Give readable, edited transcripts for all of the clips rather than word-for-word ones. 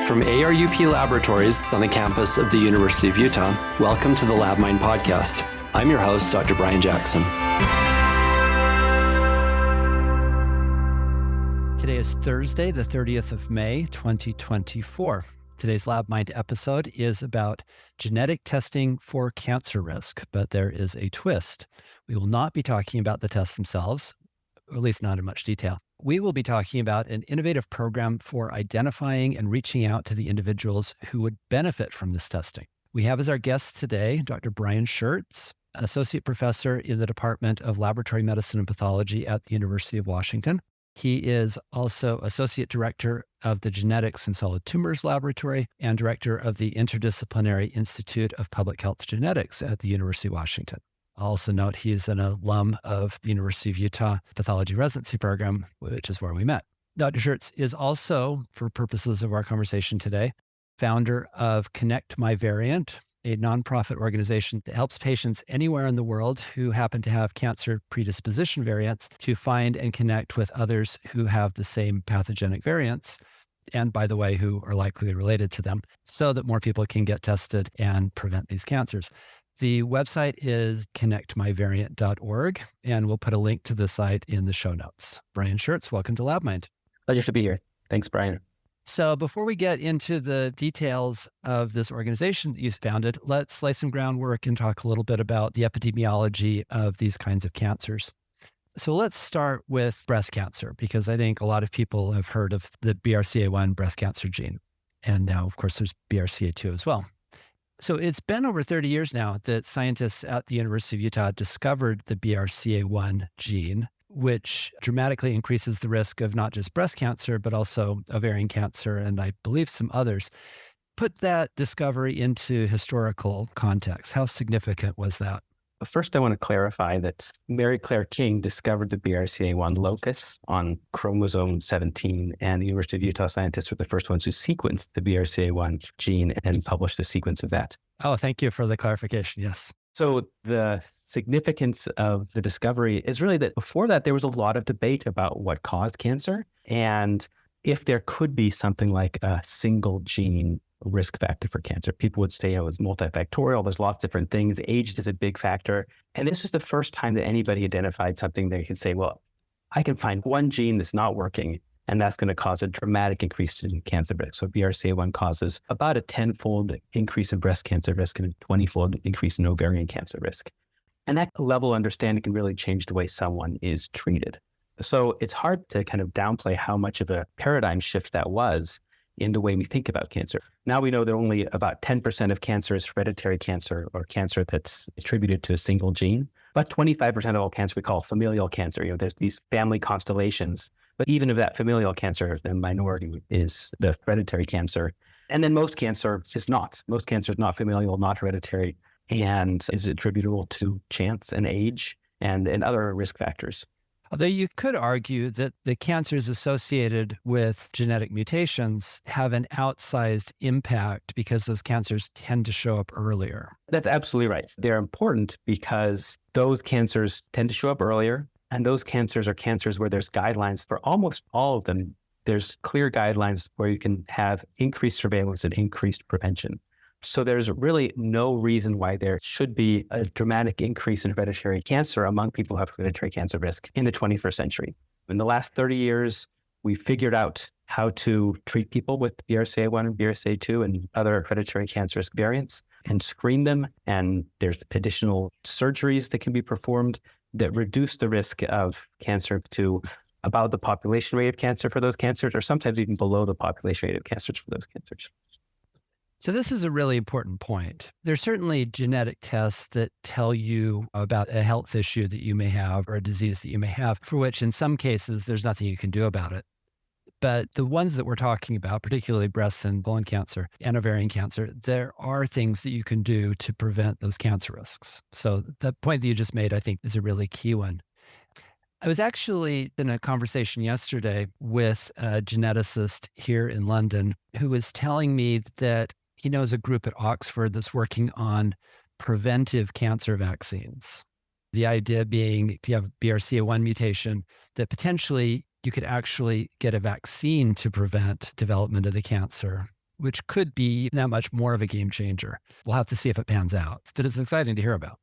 From ARUP Laboratories on the campus of the University of Utah, welcome to the LabMind podcast. I'm your host, Dr. Brian Jackson. Today is Thursday, the 30th of May, 2024. Today's LabMind episode is about genetic testing for cancer risk, but there is a twist. We will not be talking about the tests themselves, or at least not in much detail. We will be talking about an innovative program for identifying and reaching out to the individuals who would benefit from this testing. We have as our guest today, Dr. Brian Schertz, Associate Professor in the Department of Laboratory Medicine and Pathology at the University of Washington. He is also Associate Director of the Genetics and Solid Tumors Laboratory and Director of the Interdisciplinary Institute of Public Health Genetics at the University of Washington. I'll also note he's an alum of the University of Utah Pathology Residency Program, which is where we met. Dr. Schertz is also, for purposes of our conversation today, founder of connectmyvariant, a nonprofit organization that helps patients anywhere in the world who happen to have cancer predisposition variants to find and connect with others who have the same pathogenic variants, and by the way, who are likely related to them, so that more people can get tested and prevent these cancers. The website is connectmyvariant.org, and we'll put a link to the site in the show notes. Brian Schertz, welcome to LabMind. Pleasure to be here. Thanks, Brian. So before we get into the details of this organization that you've founded, let's lay some groundwork and talk a little bit about the epidemiology of these kinds of cancers. So let's start with breast cancer, because I think a lot of people have heard of the BRCA1 breast cancer gene. And now, of course, there's BRCA2 as well. So it's been over 30 years now that scientists at the University of Utah discovered the BRCA1 gene, which dramatically increases the risk of not just breast cancer, but also ovarian cancer, and I believe some others. Put that discovery into historical context. How significant was that? First, I want to clarify that Mary Claire King discovered the BRCA1 locus on chromosome 17, and the University of Utah scientists were the first ones who sequenced the BRCA1 gene and published a sequence of that. Oh, thank you for the clarification. Yes. So the significance of the discovery is really that before that, there was a lot of debate about what caused cancer and if there could be something like a single gene risk factor for cancer. People would say, it's multifactorial. There's lots of different things. Age is a big factor. And this is the first time that anybody identified something they could say, well, I can find one gene that's not working, and that's going to cause a dramatic increase in cancer risk. So BRCA1 causes about a 10-fold increase in breast cancer risk and a 20-fold increase in ovarian cancer risk. And that level of understanding can really change the way someone is treated. So it's hard to kind of downplay how much of a paradigm shift that was in the way we think about cancer. Now we know that only about 10% of cancer is hereditary cancer or cancer that's attributed to a single gene. About 25% of all cancer we call familial cancer. There's these family constellations. But even of that familial cancer, the minority is the hereditary cancer. And then most cancer is not. Most cancer is not familial, not hereditary, and is attributable to chance and age and other risk factors. Although you could argue that the cancers associated with genetic mutations have an outsized impact because those cancers tend to show up earlier. That's absolutely right. They're important because those cancers tend to show up earlier, and those cancers are cancers where there's guidelines for almost all of them. There's clear guidelines where you can have increased surveillance and increased prevention. So there's really no reason why there should be a dramatic increase in hereditary cancer among people who have hereditary cancer risk in the 21st century. In the last 30 years, we figured out how to treat people with BRCA1 and BRCA2 and other hereditary cancerous variants and screen them. And there's additional surgeries that can be performed that reduce the risk of cancer to about the population rate of cancer for those cancers, or sometimes even below the population rate of cancers for those cancers. So this is a really important point. There's certainly genetic tests that tell you about a health issue that you may have or a disease that you may have, for which in some cases, there's nothing you can do about it. But the ones that we're talking about, particularly breast and colon cancer and ovarian cancer, there are things that you can do to prevent those cancer risks. So the point that you just made, I think, is a really key one. I was actually in a conversation yesterday with a geneticist here in London who was telling me that he knows a group at Oxford that's working on preventive cancer vaccines. The idea being, if you have a BRCA1 mutation, that potentially you could actually get a vaccine to prevent development of the cancer which could be that much more of a game changer. We'll have to see if it pans out, but it's exciting to hear about.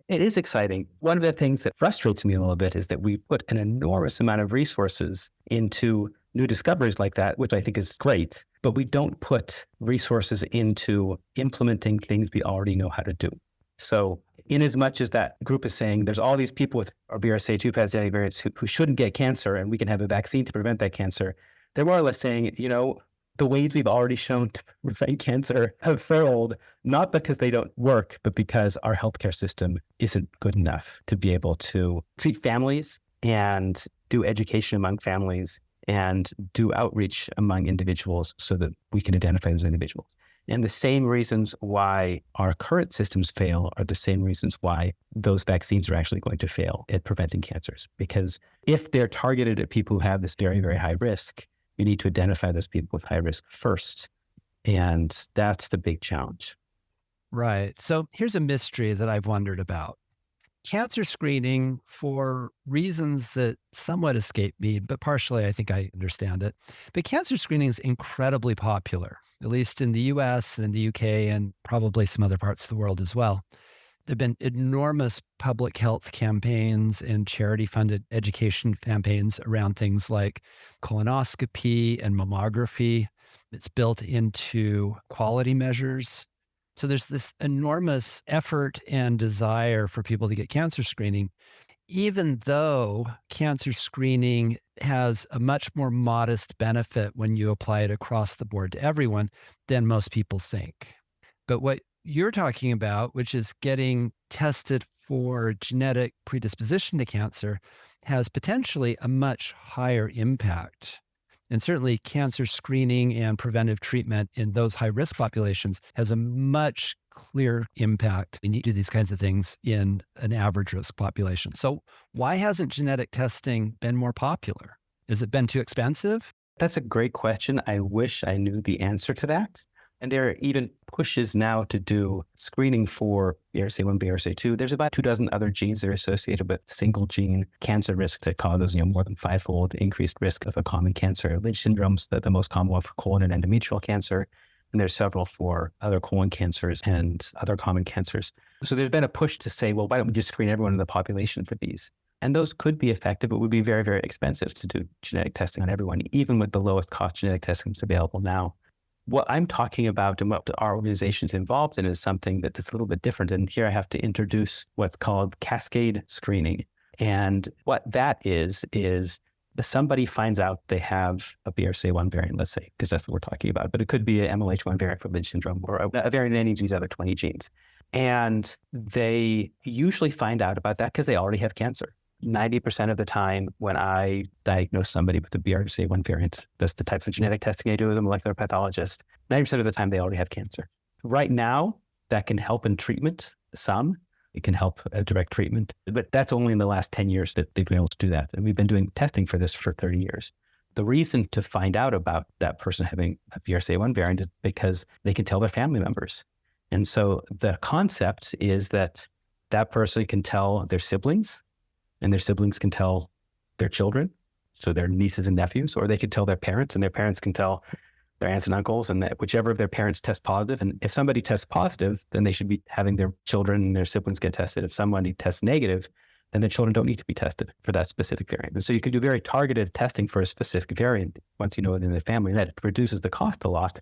It is exciting. One of the things that frustrates me a little bit is that we put an enormous amount of resources into new discoveries like that, which I think is great, but we don't put resources into implementing things we already know how to do. So in as much as that group is saying there's all these people with our BRCA2 pathogenic variants who shouldn't get cancer and we can have a vaccine to prevent that cancer, they're more or less saying, the ways we've already shown to prevent cancer have failed, not because they don't work, but because our healthcare system isn't good enough to be able to treat families and do education among families and do outreach among individuals so that we can identify those individuals. And the same reasons why our current systems fail are the same reasons why those vaccines are actually going to fail at preventing cancers. Because if they're targeted at people who have this very, very high risk, you need to identify those people with high risk first. And that's the big challenge. Right. So here's a mystery that I've wondered about. Cancer screening, for reasons that somewhat escape me, but partially I think I understand it. But cancer screening is incredibly popular, at least in the US and the UK and probably some other parts of the world as well. There have been enormous public health campaigns and charity-funded education campaigns around things like colonoscopy and mammography. It's built into quality measures. So there's this enormous effort and desire for people to get cancer screening, even though cancer screening has a much more modest benefit when you apply it across the board to everyone than most people think. But what you're talking about, which is getting tested for genetic predisposition to cancer, has potentially a much higher impact. And certainly cancer screening and preventive treatment in those high-risk populations has a much clear impact when you do these kinds of things in an average risk population. So why hasn't genetic testing been more popular? Has it been too expensive? That's a great question. I wish I knew the answer to that. And there are even pushes now to do screening for BRCA1, BRCA2. There's about 24 other genes that are associated with single gene cancer risk that causes more than 5-fold increased risk of a common cancer. Lynch syndrome's the most common one for colon and endometrial cancer. And there's several for other colon cancers and other common cancers. So there's been a push to say, well, why don't we just screen everyone in the population for these? And those could be effective, but would be very, very expensive to do genetic testing on everyone, even with the lowest cost genetic testing that's available now. What I'm talking about and what our organization's involved in is something that's a little bit different. And here I have to introduce what's called cascade screening. And what that is somebody finds out they have a BRCA1 variant, let's say, because that's what we're talking about. But it could be an MLH1 variant for Lynch syndrome or a variant in any of these other 20 genes. And they usually find out about that because they already have cancer. 90% of the time when I diagnose somebody with the BRCA1 variant, that's the type of genetic testing I do with a molecular pathologist, 90% of the time they already have cancer. Right now, that can help in treatment some. It can help direct treatment, but that's only in the last 10 years that they've been able to do that. And we've been doing testing for this for 30 years. The reason to find out about that person having a BRCA1 variant is because they can tell their family members. And so the concept is that that person can tell their siblings, and their siblings can tell their children, so their nieces and nephews, or they could tell their parents, and their parents can tell their aunts and uncles, and that whichever of their parents test positive. And if somebody tests positive, then they should be having their children and their siblings get tested. If somebody tests negative, then the children don't need to be tested for that specific variant. And so you can do very targeted testing for a specific variant once you know it in the family. And that reduces the cost a lot.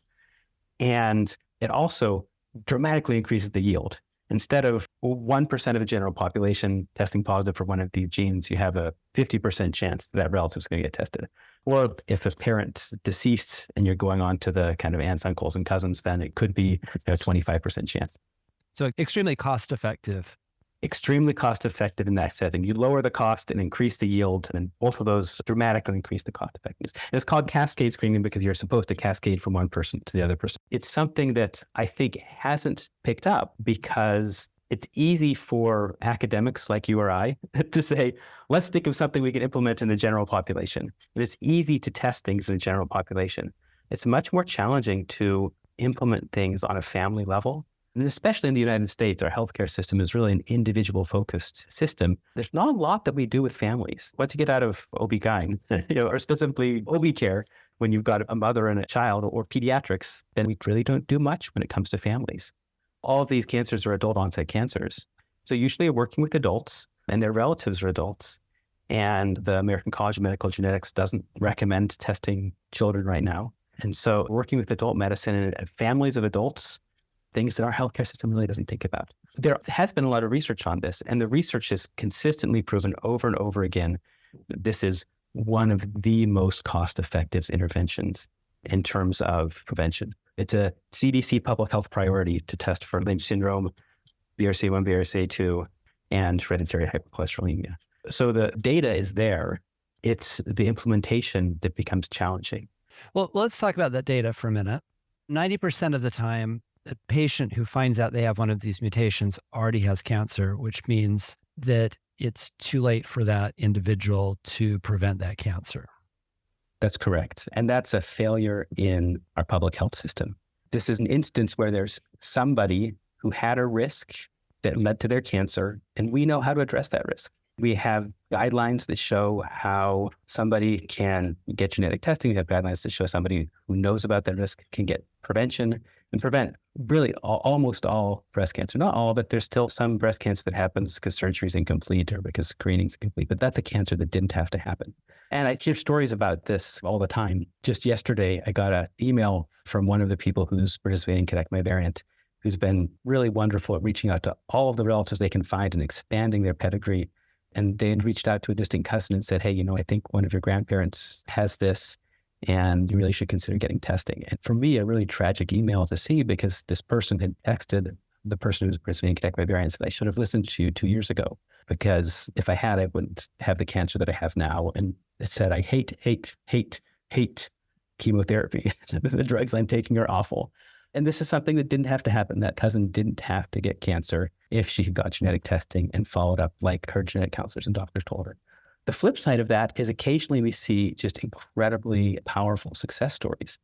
And it also dramatically increases the yield. Instead of 1% of the general population testing positive for one of these genes, you have a 50% chance that relative is going to get tested. Or if a parent's deceased and you're going on to the kind of aunts, uncles, and cousins, then it could be a 25% chance. So extremely cost effective. Extremely cost effective in that setting. You lower the cost and increase the yield, and both of those dramatically increase the cost effectiveness. And it's called cascade screening because you're supposed to cascade from one person to the other person. It's something that I think hasn't picked up because it's easy for academics like you or I to say, let's think of something we can implement in the general population. And it's easy to test things in the general population. It's much more challenging to implement things on a family level. And especially in the United States, our healthcare system is really an individual-focused system. There's not a lot that we do with families. Once you get out of OB-GYN, or specifically OB care, when you've got a mother and a child or pediatrics, then we really don't do much when it comes to families. All of these cancers are adult onset cancers. So usually we're working with adults and their relatives are adults. And the American College of Medical Genetics doesn't recommend testing children right now. And so working with adult medicine and families of adults, things that our healthcare system really doesn't think about. There has been a lot of research on this, and the research has consistently proven over and over again that this is one of the most cost-effective interventions in terms of prevention. It's a CDC public health priority to test for Lynch syndrome, BRCA1, BRCA2, and hereditary hypercholesterolemia. So the data is there. It's the implementation that becomes challenging. Well, let's talk about that data for a minute. 90% of the time, a patient who finds out they have one of these mutations already has cancer, which means that it's too late for that individual to prevent that cancer. That's correct. And that's a failure in our public health system. This is an instance where there's somebody who had a risk that led to their cancer, and we know how to address that risk. We have guidelines that show how somebody can get genetic testing. We have guidelines that show somebody who knows about that risk can get prevention and prevent really almost all breast cancer. Not all, but there's still some breast cancer that happens because surgery is incomplete or because screening is incomplete. But that's a cancer that didn't have to happen. And I hear stories about this all the time. Just yesterday, I got an email from one of the people who's participating in connectmyvariant, who's been really wonderful at reaching out to all of the relatives they can find and expanding their pedigree. And they had reached out to a distant cousin and said, hey, I think one of your grandparents has this and you really should consider getting testing. And for me, a really tragic email to see because this person had texted the person who was participating in connectmyvariant and said, I should have listened to you 2 years ago because if I had, I wouldn't have the cancer that I have now. And it said, I hate chemotherapy. The drugs I'm taking are awful. And this is something that didn't have to happen. That cousin didn't have to get cancer if she had got genetic testing and followed up like her genetic counselors and doctors told her. The flip side of that is occasionally we see just incredibly powerful success stories.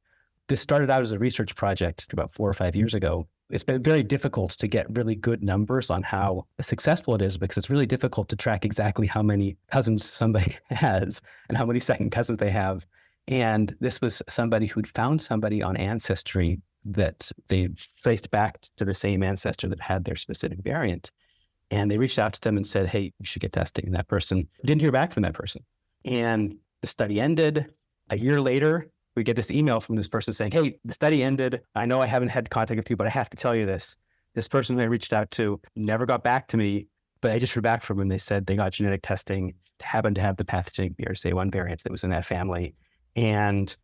This started out as a research project about 4 or 5 years ago. It's been very difficult to get really good numbers on how successful it is because it's really difficult to track exactly how many cousins somebody has and how many second cousins they have. And this was somebody who'd found somebody on Ancestry that they traced back to the same ancestor that had their specific variant. And they reached out to them and said, hey, you should get testing. And that person didn't hear back from that person. And the study ended. A year later, we get this email from this person saying, hey, the study ended. I know I haven't had contact with you, but I have to tell you this. This person that I reached out to never got back to me, but I just heard back from them. They said they got genetic testing, happened to have the pathogenic BRCA1 variant that was in that family. And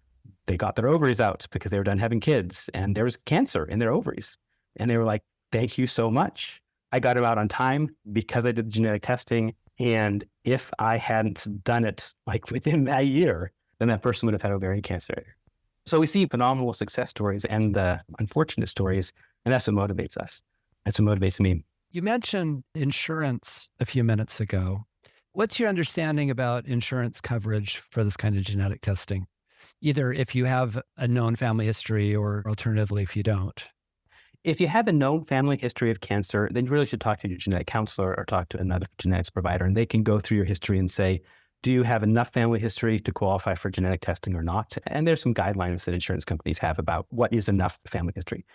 they got their ovaries out because they were done having kids and there was cancer in their ovaries. And they were like, thank you so much. I got them out on time because I did the genetic testing. And if I hadn't done it like within that year, then that person would have had ovarian cancer. So we see phenomenal success stories and the unfortunate stories, and that's what motivates us. That's what motivates me. You mentioned insurance a few minutes ago. What's your understanding about insurance coverage for this kind of genetic testing? Either if you have a known family history or alternatively if you don't. If you have a known family history of cancer, then you really should talk to your genetic counselor or talk to another genetics provider, and they can go through your history and say, do you have enough family history to qualify for genetic testing or not? And there's some guidelines that insurance companies have about what is enough family history.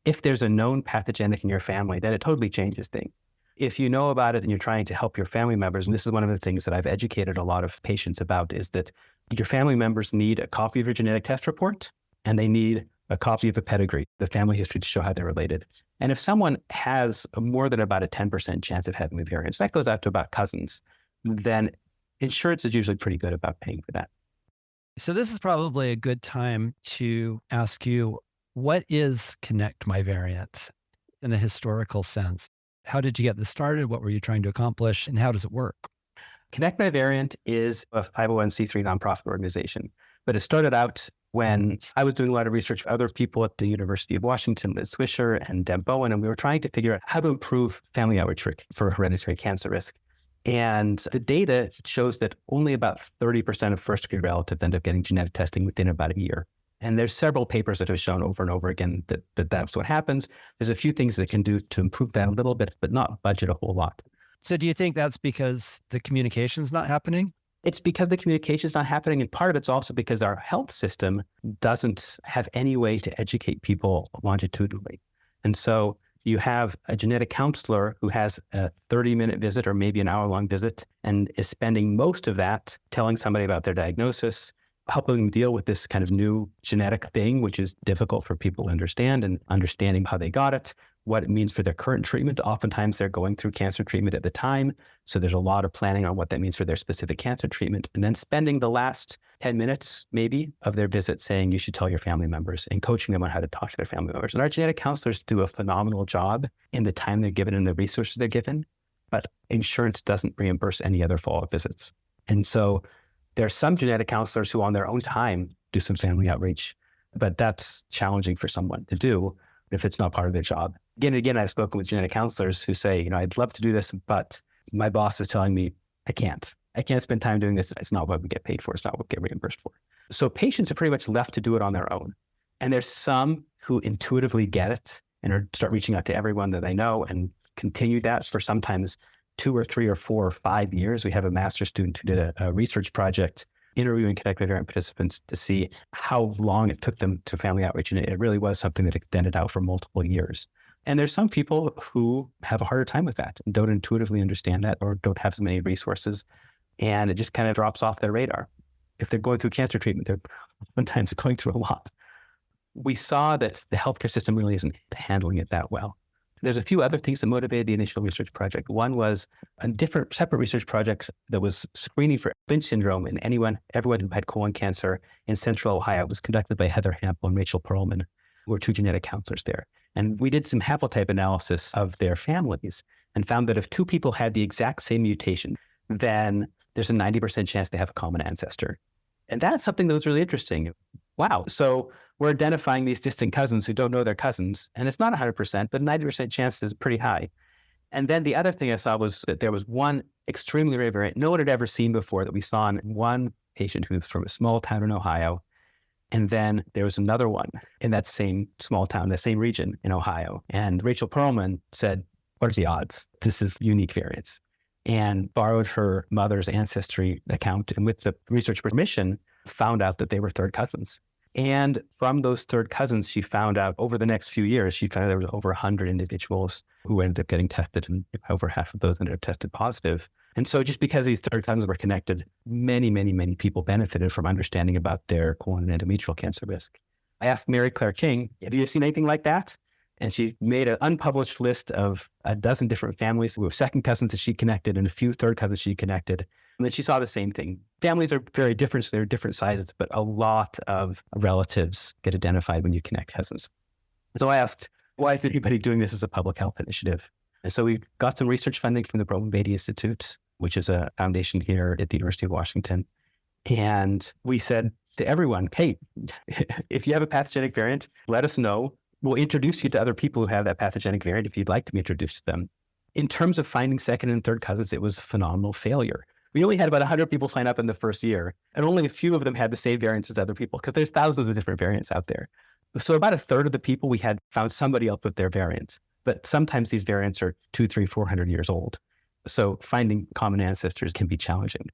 If there's a known pathogenic in your family, then it totally changes things. If you know about it and you're trying to help your family members, and this is one of the things that I've educated a lot of patients about, is that your family members need a copy of your genetic test report and they need a copy of a pedigree, the family history to show how they're related. And if someone has more than about a 10% chance of having the variants, that goes out to about cousins, then insurance is usually pretty good about paying for that. So this is probably a good time to ask you, what is connectmyvariant in a historical sense? How did you get this started? What were you trying to accomplish? And how does it work? connectmyvariant is a 501c3 nonprofit organization, but it started out when I was doing a lot of research with other people at the University of Washington, Liz Swisher and Deb Bowen, and we were trying to figure out how to improve family outreach for hereditary cancer risk. And the data shows that only about 30% of first-degree relatives end up getting genetic testing within about a year. And there's several papers that have shown over and over again that that's what happens. There's a few things that can do to improve that a little bit, but not budget a whole lot. So do you think that's because the communication's not happening? It's because the communication is not happening. And part of it's also because our health system doesn't have any way to educate people longitudinally. And so you have a genetic counselor who has a 30-minute visit or maybe an hour-long visit and is spending most of that telling somebody about their diagnosis, helping them deal with this kind of new genetic thing, which is difficult for people to understand, and understanding how they got it, what it means for their current treatment. Oftentimes they're going through cancer treatment at the time. So there's a lot of planning on what that means for their specific cancer treatment. And then spending the last 10 minutes maybe of their visit saying you should tell your family members and coaching them on how to talk to their family members. And our genetic counselors do a phenomenal job in the time they're given and the resources they're given, but insurance doesn't reimburse any other follow-up visits. And so there are some genetic counselors who on their own time do some family outreach, but that's challenging for someone to do if it's not part of their job. Again and again, I've spoken with genetic counselors who say, I'd love to do this, but my boss is telling me I can't spend time doing this. It's not what we get paid for. It's not what we get reimbursed for. So patients are pretty much left to do it on their own. And there's some who intuitively get it and start reaching out to everyone that they know and continue that for sometimes 2 or 3 or 4 or 5 years. We have a master's student who did a research project interviewing connectmyvariant participants to see how long it took them to family outreach. And it really was something that extended out for multiple years. And there's some people who have a harder time with that and don't intuitively understand that or don't have so many resources. And it just kind of drops off their radar. If they're going through cancer treatment, they're sometimes going through a lot. We saw that the healthcare system really isn't handling it that well. There's a few other things that motivated the initial research project. One was a separate research project that was screening for Lynch syndrome in everyone who had colon cancer in Central Ohio. It was conducted by Heather Hampel and Rachel Perlman, who were 2 genetic counselors there. And we did some haplotype analysis of their families and found that if 2 people had the exact same mutation, then there's a 90% chance they have a common ancestor. And that's something that was really interesting. Wow. So we're identifying these distant cousins who don't know their cousins. And it's not 100%, but 90% chance is pretty high. And then the other thing I saw was that there was one extremely rare variant no one had ever seen before that we saw in one patient who was from a small town in Ohio. And then there was another one in that same small town, the same region in Ohio. And Rachel Perlman said, what are the odds? This is unique variants. And borrowed her mother's ancestry account. And with the research permission, found out that they were third cousins. And from those third cousins, she found out over the next few years, she found out there was over 100 individuals who ended up getting tested, and over half of those ended up tested positive. And so just because these third cousins were connected, many, many, many people benefited from understanding about their colon and endometrial cancer risk. I asked Mary Claire King, have you seen anything like that? And she made an unpublished list of a dozen different families with second cousins that she connected and a few third cousins she connected. And then she saw the same thing. Families are very different, so they're different sizes, but a lot of relatives get identified when you connect cousins. So I asked, why is anybody doing this as a public health initiative? And so we got some research funding from the Broman Beatty Institute, which is a foundation here at the University of Washington. And we said to everyone, hey, if you have a pathogenic variant, let us know. We'll introduce you to other people who have that pathogenic variant if you'd like to be introduced to them. In terms of finding second and third cousins, it was a phenomenal failure. We only had about 100 people sign up in the first year, and only a few of them had the same variants as other people because there's thousands of different variants out there. So about a third of the people we had found somebody else with their variants, but sometimes these variants are 200, 300, 400 years old. So finding common ancestors can be challenging.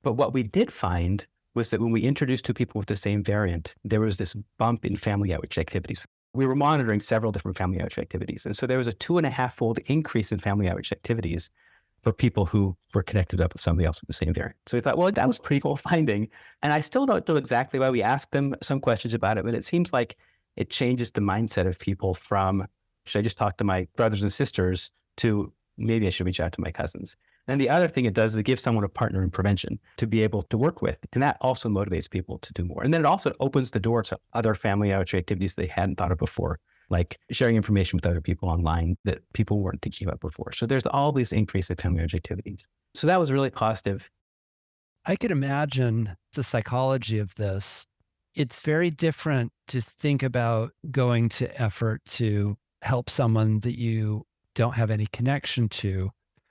But what we did find was that when we introduced 2 people with the same variant, there was this bump in family outreach activities. We were monitoring several different family outreach activities. And so there was a 2.5-fold increase in family outreach activities for people who were connected up with somebody else with the same variant. So we thought, well, that was a pretty cool finding. And I still don't know exactly why. We asked them some questions about it, but it seems like it changes the mindset of people from, should I just talk to my brothers and sisters, to maybe I should reach out to my cousins. And the other thing it does is it gives someone a partner in prevention to be able to work with. And that also motivates people to do more. And then it also opens the door to other family outreach activities they hadn't thought of before, like sharing information with other people online that people weren't thinking about before. So there's all these increase in family outreach activities. So that was really positive. I could imagine the psychology of this. It's very different to think about going to effort to help someone that you don't have any connection to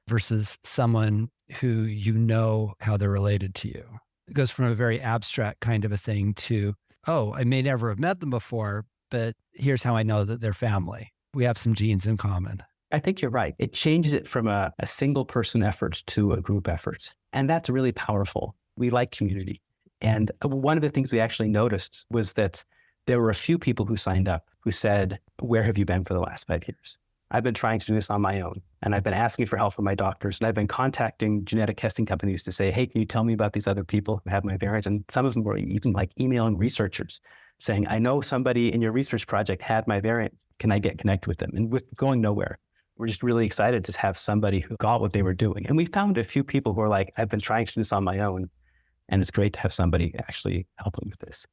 versus someone who you know how they're related to you. It goes from a very abstract kind of a thing to, oh, I may never have met them before, but here's how I know that they're family. We have some genes in common. I think you're right. It changes it from a single person effort to a group effort. And that's really powerful. We like community. And one of the things we actually noticed was that there were a few people who signed up who said, where have you been for the last 5 years? I've been trying to do this on my own, and I've been asking for help from my doctors, and I've been contacting genetic testing companies to say, hey, can you tell me about these other people who have my variant? And some of them were even like emailing researchers saying, I know somebody in your research project had my variant. Can I get connected with them? And with going nowhere, we're just really excited to have somebody who got what they were doing. And we found a few people who are like, I've been trying to do this on my own, and it's great to have somebody actually helping with this.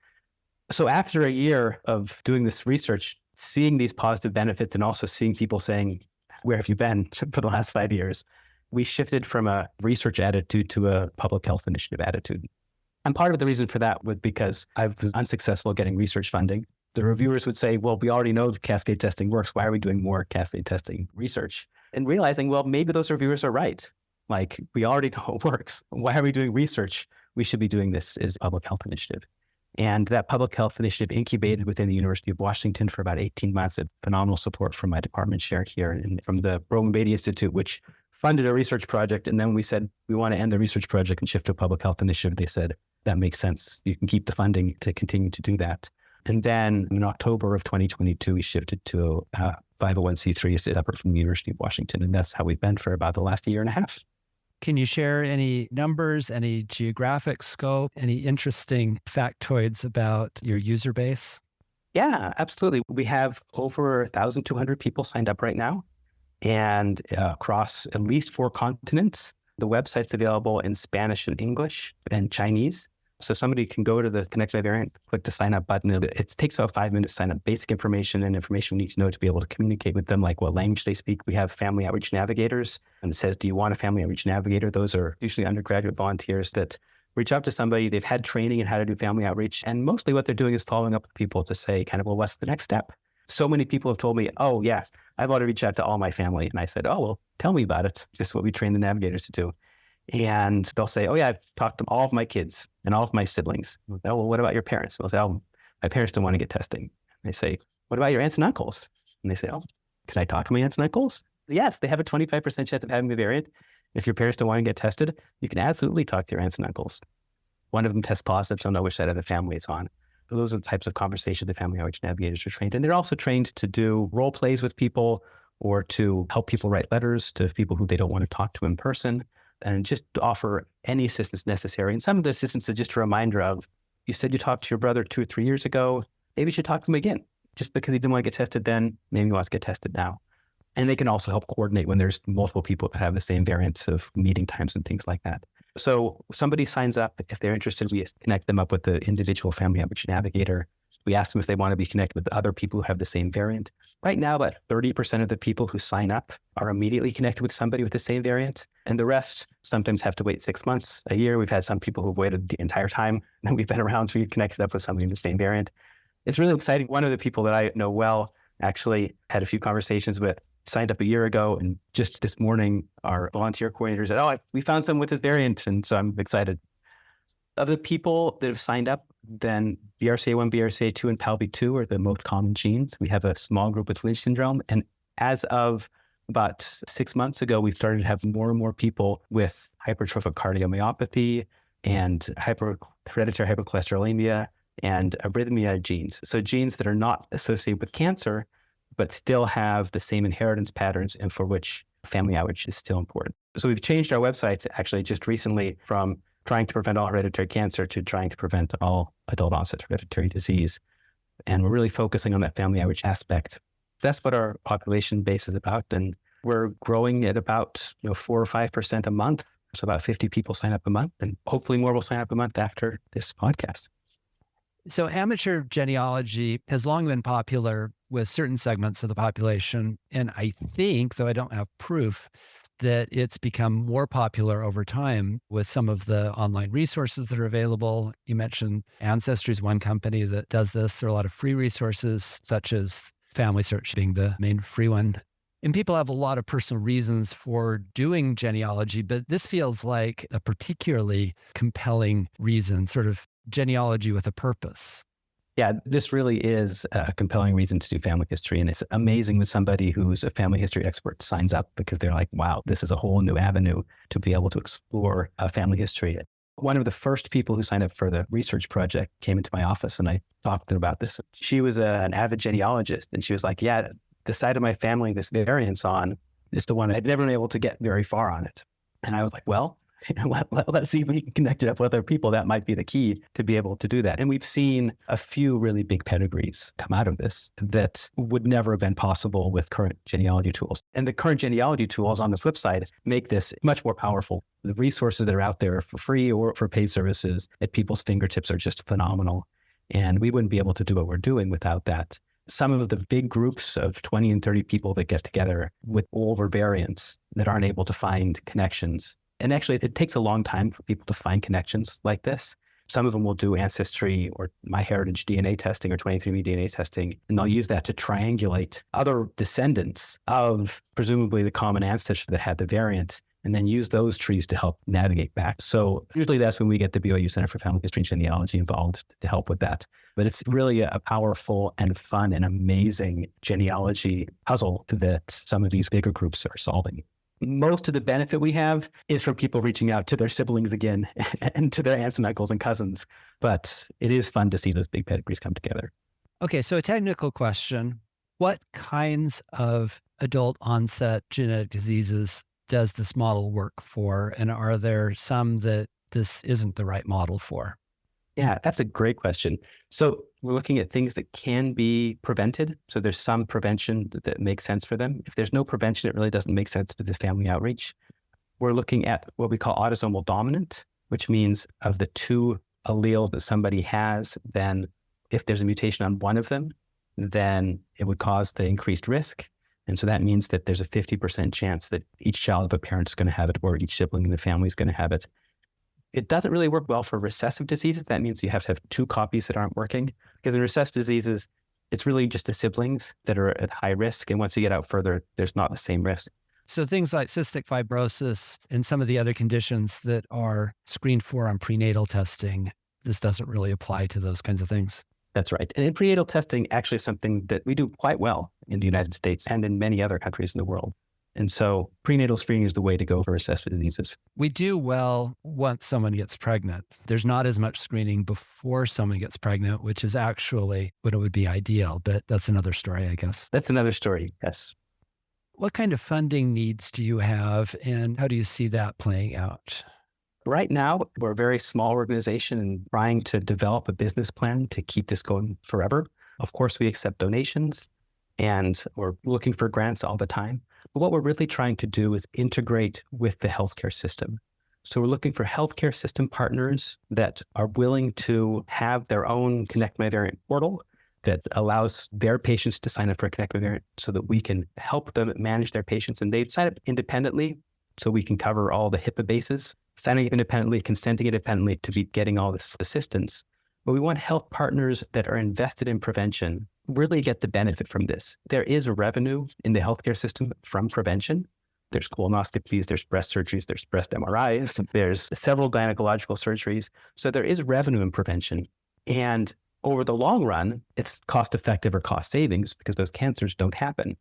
So after a year of doing this research, seeing these positive benefits and also seeing people saying, where have you been for the last 5 years? We shifted from a research attitude to a public health initiative attitude. And part of the reason for that was because I was unsuccessful getting research funding. The reviewers would say, well, we already know cascade testing works. Why are we doing more cascade testing research? And realizing, well, maybe those reviewers are right. Like, we already know it works. Why are we doing research? We should be doing this as a public health initiative. And that public health initiative incubated within the University of Washington for about 18 months of phenomenal support from my department chair here and from the Roman Beatty Institute, which funded a research project. And then we said, we want to end the research project and shift to a public health initiative. They said, that makes sense. You can keep the funding to continue to do that. And then in October of 2022, we shifted to a 501c3 separate from the University of Washington. And that's how we've been for about the last year and a half. Can you share any numbers, any geographic scope, any interesting factoids about your user base? Yeah, absolutely. We have over 1,200 people signed up right now, and across at least 4 continents. The website's available in Spanish and English and Chinese. So somebody can go to the connectmyvariant, click the sign up button. It takes about 5 minutes to sign up, basic information and information we need to know to be able to communicate with them, like what language they speak. We have family outreach navigators, and it says, do you want a family outreach navigator? Those are usually undergraduate volunteers that reach out to somebody. They've had training in how to do family outreach. And mostly what they're doing is following up with people to say kind of, well, what's the next step? So many people have told me, oh yeah, I've already reached out to all my family. And I said, oh, well, tell me about it. This is what we train the navigators to do. And they'll say, oh yeah, I've talked to all of my kids and all of my siblings. Oh, well, what about your parents? They'll say, oh, my parents don't want to get testing. And they say, what about your aunts and uncles? And they say, oh, can I talk to my aunts and uncles? Yes, they have a 25% chance of having the variant. If your parents don't want to get tested, you can absolutely talk to your aunts and uncles. One of them tests positive, so know which side of the family it's on. So those are the types of conversations the family outreach navigators are trained in. They're also trained to do role plays with people or to help people write letters to people who they don't want to talk to in person, and just to offer any assistance necessary. And some of the assistance is just a reminder of, you said you talked to your brother 2 or 3 years ago, maybe you should talk to him again. Just because he didn't want to get tested then, maybe he wants to get tested now. And they can also help coordinate when there's multiple people that have the same variants of meeting times and things like that. So somebody signs up, if they're interested, we connect them up with the individual family outreach navigator. We ask them if they want to be connected with other people who have the same variant. Right now, about 30% of the people who sign up are immediately connected with somebody with the same variant. And the rest sometimes have to wait 6 months, a year. We've had some people who've waited the entire time and we've been around to be connected up with somebody with the same variant. It's really exciting. One of the people that I know well actually had a few conversations with, signed up a year ago. And just this morning, our volunteer coordinator said, oh, we found someone with this variant. And so I'm excited. Of the people that have signed up, then BRCA1, BRCA2, and PALB2 are the most common genes. We have a small group with Lynch syndrome. And as of about 6 months ago, we've started to have more and more people with hypertrophic cardiomyopathy and hereditary hypercholesterolemia and arrhythmia genes. So genes that are not associated with cancer, but still have the same inheritance patterns and for which family outreach is still important. So we've changed our websites actually just recently from trying to prevent all hereditary cancer to trying to prevent all adult-onset hereditary disease. And we're really focusing on that family outreach aspect. That's what our population base is about. And we're growing at about 4 or 5% a month. So about 50 people sign up a month, and hopefully more will sign up a month after this podcast. So amateur genealogy has long been popular with certain segments of the population. And I think, though I don't have proof, that it's become more popular over time with some of the online resources that are available. You mentioned Ancestry is one company that does this. There are a lot of free resources, such as Family Search being the main free one. And people have a lot of personal reasons for doing genealogy, but this feels like a particularly compelling reason, sort of genealogy with a purpose. Yeah, this really is a compelling reason to do family history. And it's amazing when somebody who's a family history expert signs up because they're like, wow, this is a whole new avenue to be able to explore family history. One of the first people who signed up for the research project came into my office and I talked to her about this. She was an avid genealogist and she was like, yeah, the side of my family this variant's on is the one I'd never been able to get very far on it. And I was like, well, let's see if we can connect it up with other people. That might be the key to be able to do that. And we've seen a few really big pedigrees come out of this that would never have been possible with current genealogy tools. And the current genealogy tools on the flip side make this much more powerful. The resources that are out there for free or for paid services at people's fingertips are just phenomenal. And we wouldn't be able to do what we're doing without that. Some of the big groups of 20 and 30 people that get together with older variants that aren't able to find connections. And actually, it takes a long time for people to find connections like this. Some of them will do Ancestry or MyHeritage DNA testing or 23andMe DNA testing, and they'll use that to triangulate other descendants of presumably the common ancestor that had the variant, and then use those trees to help navigate back. So usually that's when we get the BYU Center for Family History and Genealogy involved to help with that. But it's really a powerful and fun and amazing genealogy puzzle that some of these bigger groups are solving. Most of the benefit we have is from people reaching out to their siblings again and to their aunts and uncles and cousins. But it is fun to see those big pedigrees come together. Okay, so a technical question. What kinds of adult onset genetic diseases does this model work for? And are there some that this isn't the right model for? Yeah, that's a great question. So we're looking at things that can be prevented. So there's some prevention that makes sense for them. If there's no prevention, it really doesn't make sense to do family outreach. We're looking at what we call autosomal dominant, which means of the two alleles that somebody has, then if there's a mutation on one of them, then it would cause the increased risk. And so that means that there's a 50% chance that each child of a parent is going to have it or each sibling in the family is going to have it. It doesn't really work well for recessive diseases. That means you have to have two copies that aren't working. Because in recessive diseases, it's really just the siblings that are at high risk. And once you get out further, there's not the same risk. So things like cystic fibrosis and some of the other conditions that are screened for on prenatal testing, this doesn't really apply to those kinds of things. That's right. And in prenatal testing, actually something that we do quite well in the United States and in many other countries in the world. And so prenatal screening is the way to go for recessive diseases. We do well once someone gets pregnant. There's not as much screening before someone gets pregnant, which is actually what it would be ideal. But that's another story, I guess. That's another story, yes. What kind of funding needs do you have, and how do you see that playing out? Right now, we're a very small organization and trying to develop a business plan to keep this going forever. Of course, we accept donations and we're looking for grants all the time. But what we're really trying to do is integrate with the healthcare system. So we're looking for healthcare system partners that are willing to have their own connectmyvariant portal that allows their patients to sign up for a connectmyvariant so that we can help them manage their patients. And they sign up independently so we can cover all the HIPAA bases, signing up independently, consenting independently to be getting all this assistance. But we want health partners that are invested in prevention really get the benefit from this. There is a revenue in the healthcare system from prevention. There's colonoscopies, there's breast surgeries, there's breast MRIs, there's several gynecological surgeries. So there is revenue in prevention. And over the long run, it's cost effective or cost savings because those cancers don't happen.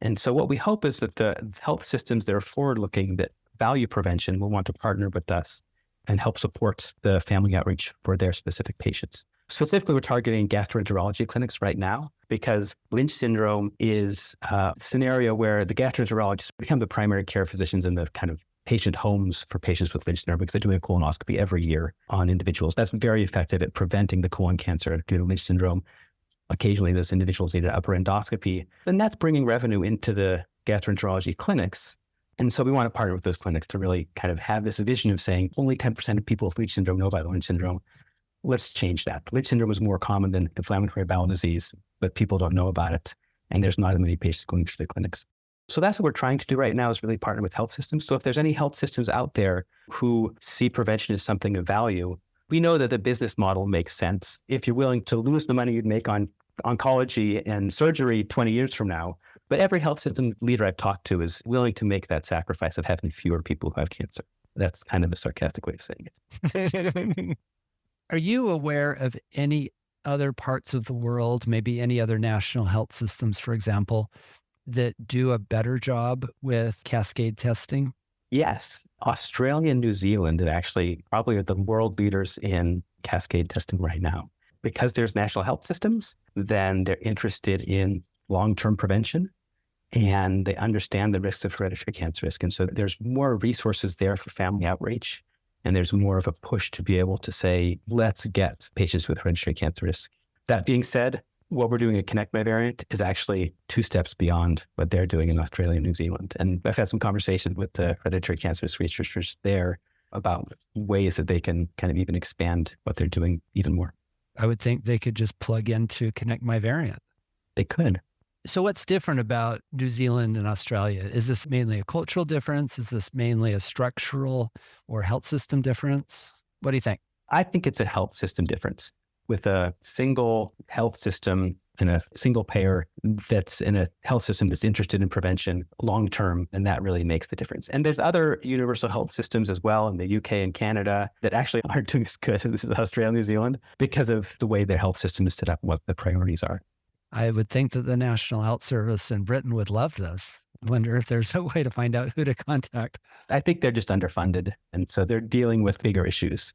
And so what we hope is that the health systems that are forward-looking, that value prevention, will want to partner with us and help support the family outreach for their specific patients. Specifically, we're targeting gastroenterology clinics right now because Lynch syndrome is a scenario where the gastroenterologists become the primary care physicians in the kind of patient homes for patients with Lynch syndrome because they're doing a colonoscopy every year on individuals. That's very effective at preventing the colon cancer due to Lynch syndrome. Occasionally, those individuals need an upper endoscopy. Then that's bringing revenue into the gastroenterology clinics. And so we want to partner with those clinics to really kind of have this vision of saying only 10% of people with Lynch syndrome know about Lynch syndrome. Let's change that. Lynch syndrome is more common than inflammatory bowel disease, but people don't know about it. And there's not as many patients going to the clinics. So that's what we're trying to do right now is really partner with health systems. So if there's any health systems out there who see prevention as something of value, we know that the business model makes sense. If you're willing to lose the money you'd make on oncology and surgery 20 years from now, but every health system leader I've talked to is willing to make that sacrifice of having fewer people who have cancer. That's kind of a sarcastic way of saying it. Are you aware of any other parts of the world, maybe any other national health systems, for example, that do a better job with cascade testing? Yes. Australia and New Zealand actually probably are the world leaders in cascade testing right now. Because there's national health systems, then they're interested in long-term prevention and they understand the risks of hereditary cancer risk. And so there's more resources there for family outreach. And there's more of a push to be able to say, let's get patients with hereditary cancer risk. That being said, what we're doing at connectmyvariant is actually 2 steps beyond what they're doing in Australia and New Zealand. And I've had some conversations with the hereditary cancer risk researchers there about ways that they can kind of even expand what they're doing even more. I would think they could just plug into connectmyvariant. They could. So what's different about New Zealand and Australia? Is this mainly a cultural difference? Is this mainly a structural or health system difference? What do you think? I think it's a health system difference. With a single health system and a single payer that's in a health system that's interested in prevention long-term, and that really makes the difference. And there's other universal health systems as well in the UK and Canada that actually aren't doing as good as Australia and New Zealand because of the way their health system is set up and what the priorities are. I would think that the National Health Service in Britain would love this. I wonder if there's a way to find out who to contact. I think they're just underfunded. And so they're dealing with bigger issues.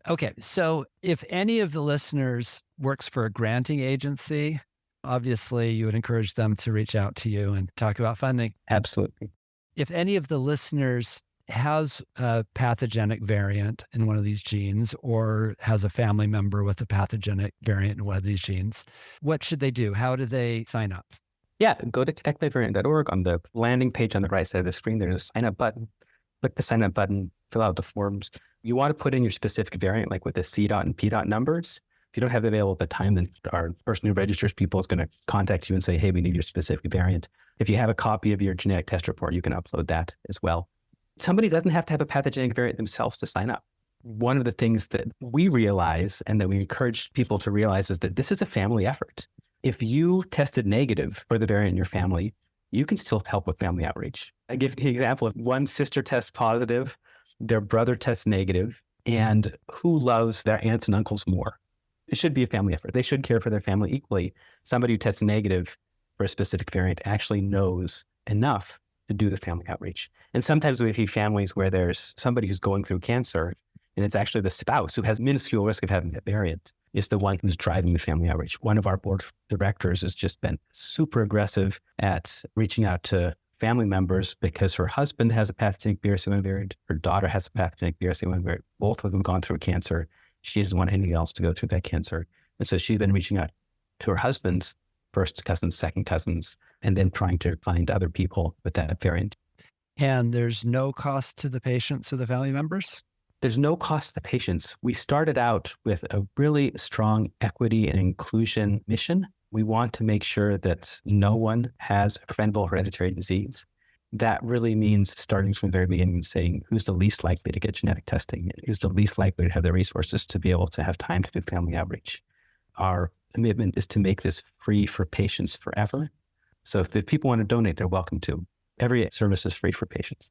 Okay. So if any of the listeners works for a granting agency, obviously you would encourage them to reach out to you and talk about funding. Absolutely. If any of the listeners has a pathogenic variant in one of these genes or has a family member with a pathogenic variant in one of these genes, what should they do? How do they sign up? Yeah, go to connectmyvariant.org. On the landing page on the right side of the screen, there's a sign up button. Click the sign up button, fill out the forms. You want to put in your specific variant, like with the C dot and P dot numbers. If you don't have it available at the time, then our person who registers people is going to contact you and say, hey, we need your specific variant. If you have a copy of your genetic test report, you can upload that as well. Somebody doesn't have to have a pathogenic variant themselves to sign up. One of the things that we realize and that we encourage people to realize is that this is a family effort. If you tested negative for the variant in your family, you can still help with family outreach. I give the example of one sister tests positive, their brother tests negative, and who loves their aunts and uncles more? It should be a family effort. They should care for their family equally. Somebody who tests negative for a specific variant actually knows enough to do the family outreach. And sometimes we see families where there's somebody who's going through cancer, and it's actually the spouse who has minuscule risk of having that variant is the one who's driving the family outreach. One of our board directors has just been super aggressive at reaching out to family members because her husband has a pathogenic BRCA1 variant, her daughter has a pathogenic BRCA1 variant, both of them gone through cancer. She doesn't want anything else to go through that cancer. And so she's been reaching out to her husband's first cousins, second cousins, and then trying to find other people with that variant. And there's no cost to the patients or the family members? There's no cost to the patients. We started out with a really strong equity and inclusion mission. We want to make sure that no one has a preventable hereditary disease. That really means starting from the very beginning and saying who's the least likely to get genetic testing, who's the least likely to have the resources to be able to have time to do family outreach. Our commitment is to make this free for patients forever. So if the people want to donate, they're welcome to. Every service is free for patients.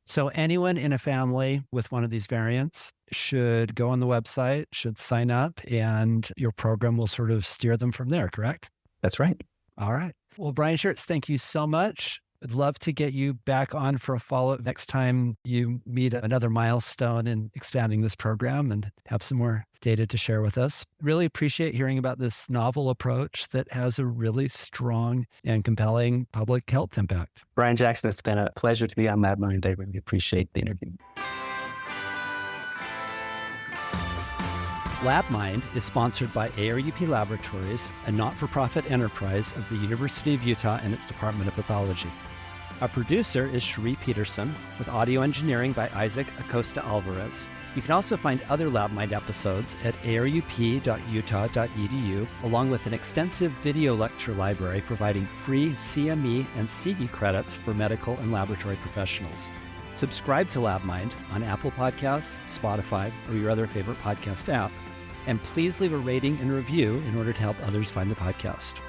So anyone in a family with one of these variants should go on the website, should sign up, and your program will sort of steer them from there, correct? That's right. All right. Well, Brian Schertz, thank you so much. I'd love to get you back on for a follow-up next time you meet another milestone in expanding this program and have some more data to share with us. Really appreciate hearing about this novel approach that has a really strong and compelling public health impact. Brian Jackson, it's been a pleasure to be on LabMind. I really appreciate the interview. LabMind is sponsored by ARUP Laboratories, a not-for-profit enterprise of the University of Utah and its Department of Pathology. Our producer is Cherie Peterson, with audio engineering by Isaac Acosta Alvarez. You can also find other LabMind episodes at arup.utah.edu, along with an extensive video lecture library providing free CME and CE credits for medical and laboratory professionals. Subscribe to LabMind on Apple Podcasts, Spotify, or your other favorite podcast app. And please leave a rating and review in order to help others find the podcast.